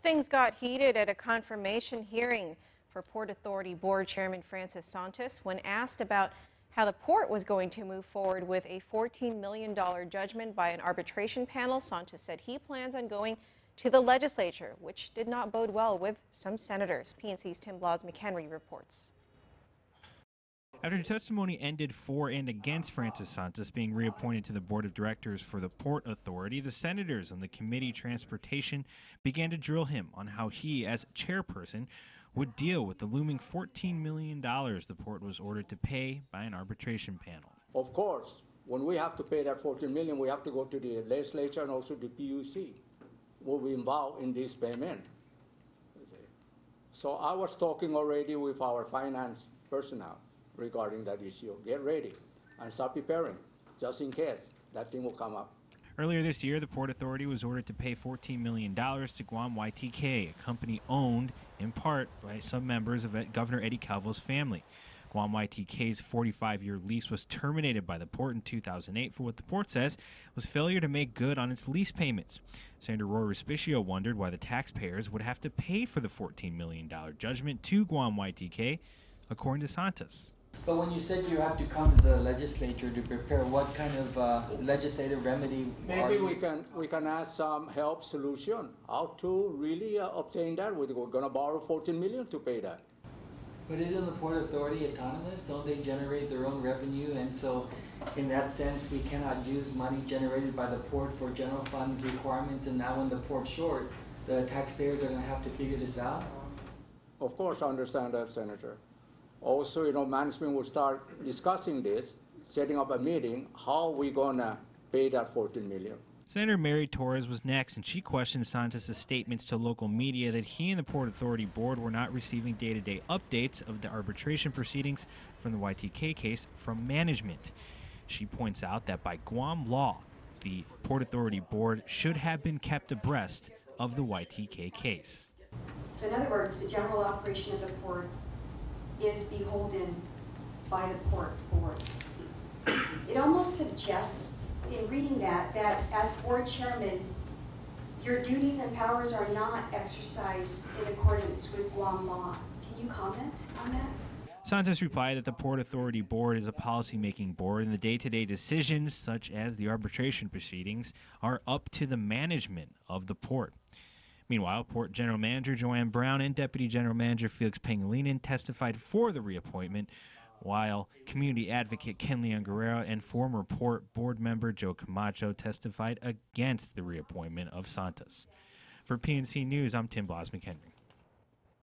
Things got heated at a confirmation hearing for Port Authority Board Chairman Francis Santos when asked about how the port was going to move forward with a $14 million judgment by an arbitration panel. Santos said he plans on going to the legislature, which did not bode well with some senators. PNC's Tim Blas-McHenry reports. After testimony ended for and against Francis Santos being reappointed to the board of directors for the Port Authority, the senators on the Committee Transportation began to drill him on how he, as chairperson, would deal with the looming $14 million the port was ordered to pay by an arbitration panel. Of course, when we have to pay that $14 million, we have to go to the legislature and also the PUC will be involved in this payment. So I was talking already with our finance personnel regarding that issue. Get ready and start preparing just in case that thing will come up. Earlier this year, the Port Authority was ordered to pay $14 million to Guam YTK, a company owned in part by some members of Governor Eddie Calvo's family. Guam YTK's 45-year lease was terminated by the port in 2008 for what the port says was failure to make good on its lease payments. Senator Roy Respicio wondered why the taxpayers would have to pay for the $14 million judgment to Guam YTK, according to Santos. But when you said you have to come to the legislature to prepare, what kind of legislative remedy? Maybe we can ask some help solution how to really obtain that. We're going to borrow $14 million to pay that. But isn't the Port Authority autonomous? Don't they generate their own revenue? And so, in that sense, we cannot use money generated by the port for general fund requirements. And now, when the port's short, the taxpayers are going to have to figure this out. Of course, I understand that, Senator. Also, management will start discussing this, setting up a meeting, how we gonna pay that $14 million. Senator Mary Torres was next, and she questioned Santos' statements to local media that he and the Port Authority Board were not receiving day-to-day updates of the arbitration proceedings from the YTK case from management. She points out that by Guam law, the Port Authority Board should have been kept abreast of the YTK case. So in other words, the general operation of the port is beholden by the port board. It almost suggests, in reading that as board chairman, your duties and powers are not exercised in accordance with Guam law. Can you comment on that? Santos replied that the Port Authority Board is a policy-making board, and the day-to-day decisions, such as the arbitration proceedings, are up to the management of the port. Meanwhile, Port General Manager Joanne Brown and Deputy General Manager Felix Pangilinan testified for the reappointment, while Community Advocate Ken Leon Guerrero and former Port Board member Joe Camacho testified against the reappointment of Santos. For PNC News, I'm Tim Blas-McHenry.